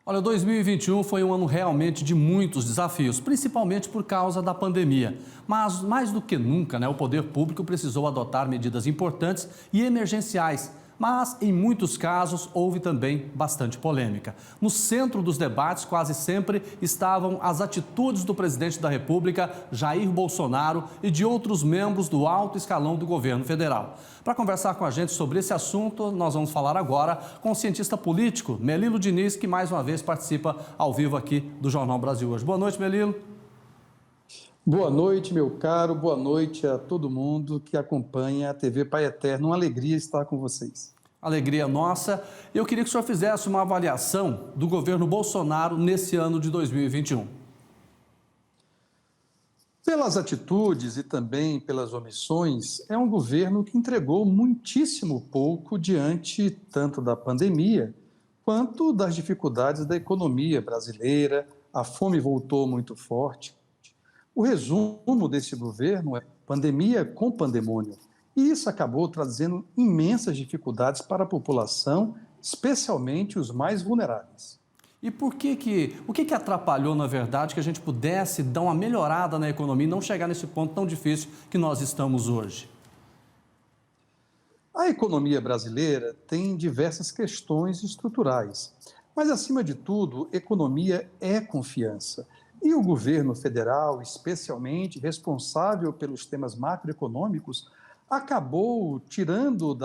Olha, 2021 foi um ano realmente de muitos desafios, principalmente por causa da pandemia. Mas, mais do que nunca, o poder público precisou adotar medidas importantes e emergenciais. Mas, em muitos casos, houve também bastante polêmica. No centro dos debates, quase sempre, estavam as atitudes do presidente da República, Jair Bolsonaro, e de outros membros do alto escalão do governo federal. Para conversar com a gente sobre esse assunto, nós vamos falar agora com o cientista político Melilo Diniz, que mais uma vez participa ao vivo aqui do Jornal Brasil Hoje. Boa noite, Melilo. Boa noite, meu caro. Boa noite a todo mundo que acompanha a TV Pai Eterno. Uma alegria estar com vocês. Alegria nossa. Eu queria que o senhor fizesse uma avaliação do governo Bolsonaro nesse ano de 2021. Pelas atitudes e também pelas omissões, é um governo que entregou muitíssimo pouco diante tanto da pandemia quanto das dificuldades da economia brasileira. A fome voltou muito forte. O resumo desse governo é pandemia com pandemônio. E isso acabou trazendo imensas dificuldades para a população, especialmente os mais vulneráveis. E o que atrapalhou, na verdade, que a gente pudesse dar uma melhorada na economia e não chegar nesse ponto tão difícil que nós estamos hoje? A economia brasileira tem diversas questões estruturais, mas, acima de tudo, economia é confiança. E o governo federal, especialmente responsável pelos temas macroeconômicos, acabou tirando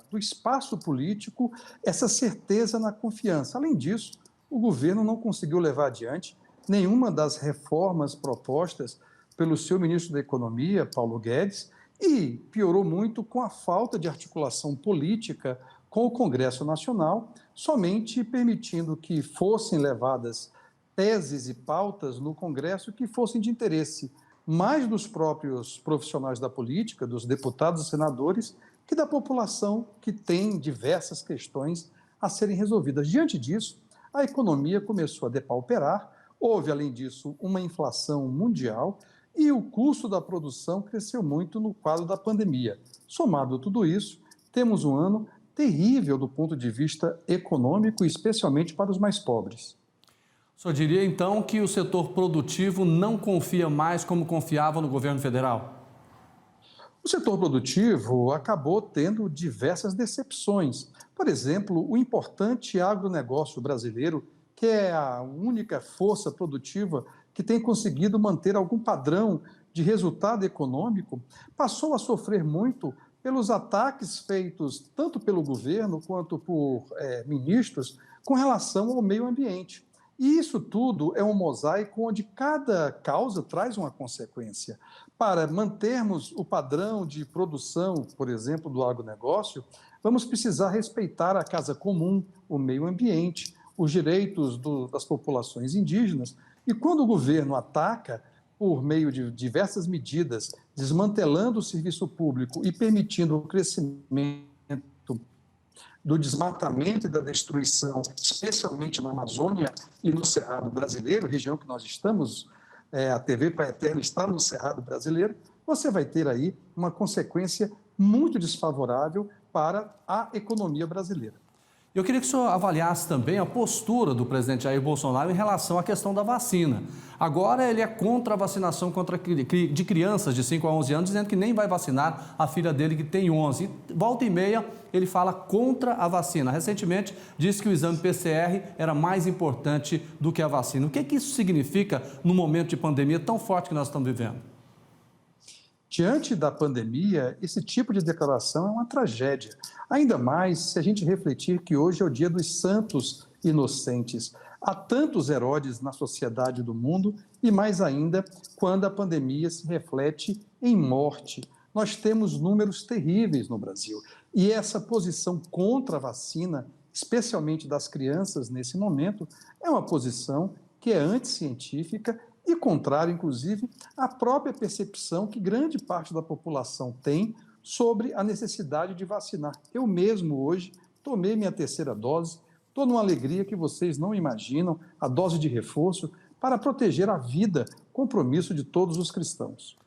do espaço político essa certeza na confiança. Além disso, o governo não conseguiu levar adiante nenhuma das reformas propostas pelo seu ministro da Economia, Paulo Guedes, e piorou muito com a falta de articulação política com o Congresso Nacional, somente permitindo que fossem levadas teses e pautas no Congresso que fossem de interesse mais dos próprios profissionais da política, dos deputados e senadores, que da população que tem diversas questões a serem resolvidas. Diante disso, a economia começou a depauperar, houve, além disso, uma inflação mundial e o custo da produção cresceu muito no quadro da pandemia. Somado a tudo isso, temos um ano terrível do ponto de vista econômico, especialmente para os mais pobres. O senhor diria, então, que o setor produtivo não confia mais como confiava no governo federal? O setor produtivo acabou tendo diversas decepções. Por exemplo, o importante agronegócio brasileiro, que é a única força produtiva que tem conseguido manter algum padrão de resultado econômico, passou a sofrer muito pelos ataques feitos tanto pelo governo quanto por ministros com relação ao meio ambiente. E isso tudo é um mosaico onde cada causa traz uma consequência. Para mantermos o padrão de produção, por exemplo, do agronegócio, vamos precisar respeitar a casa comum, o meio ambiente, os direitos das populações indígenas. E quando o governo ataca, por meio de diversas medidas, desmantelando o serviço público e permitindo o crescimento do desmatamento e da destruição, especialmente na Amazônia e no Cerrado brasileiro, região que nós estamos, a TV Pai Eterno está no Cerrado brasileiro, você vai ter aí uma consequência muito desfavorável para a economia brasileira. Eu queria que o senhor avaliasse também a postura do presidente Jair Bolsonaro em relação à questão da vacina. Agora ele é contra a vacinação de crianças de 5 a 11 anos, dizendo que nem vai vacinar a filha dele que tem 11. Volta e meia ele fala contra a vacina. Recentemente disse que o exame PCR era mais importante do que a vacina. O que isso significa no momento de pandemia tão forte que nós estamos vivendo? Diante da pandemia, esse tipo de declaração é uma tragédia. Ainda mais se a gente refletir que hoje é o dia dos santos inocentes. Há tantos heróis na sociedade do mundo e mais ainda quando a pandemia se reflete em morte. Nós temos números terríveis no Brasil e essa posição contra a vacina, especialmente das crianças nesse momento, é uma posição que é anticientífica e contrária, inclusive, à própria percepção que grande parte da população tem sobre a necessidade de vacinar. Eu mesmo hoje tomei minha terceira dose, estou numa alegria que vocês não imaginam, a dose de reforço para proteger a vida, compromisso de todos os cristãos.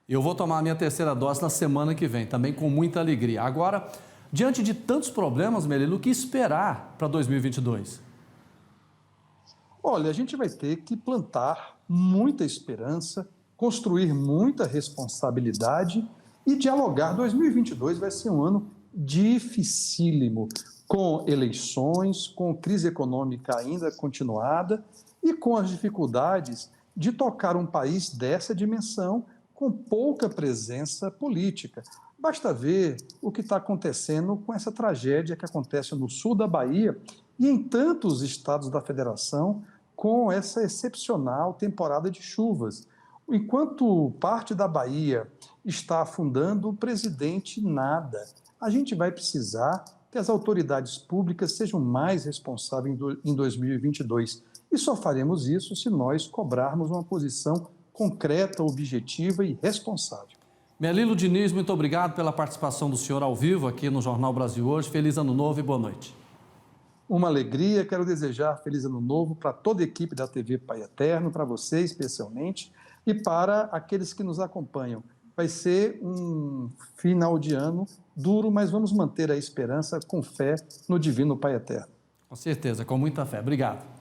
Eu vou tomar a minha terceira dose na semana que vem, também com muita alegria. Agora, diante de tantos problemas, Melilo, o que esperar para 2022? Olha, a gente vai ter que plantar muita esperança, construir muita responsabilidade e dialogar. 2022 vai ser um ano dificílimo, com eleições, com crise econômica ainda continuada e com as dificuldades de tocar um país dessa dimensão com pouca presença política. Basta ver o que está acontecendo com essa tragédia que acontece no sul da Bahia e em tantos estados da federação com essa excepcional temporada de chuvas. Enquanto parte da Bahia está afundando, o presidente nada. A gente vai precisar que as autoridades públicas sejam mais responsáveis em 2022. E só faremos isso se nós cobrarmos uma posição concreta, objetiva e responsável. Melilo Diniz, muito obrigado pela participação do senhor ao vivo aqui no Jornal Brasil Hoje. Feliz Ano Novo e boa noite. Uma alegria, quero desejar feliz ano novo para toda a equipe da TV Pai Eterno, para você especialmente, e para aqueles que nos acompanham. Vai ser um final de ano duro, mas vamos manter a esperança com fé no Divino Pai Eterno. Com certeza, com muita fé. Obrigado.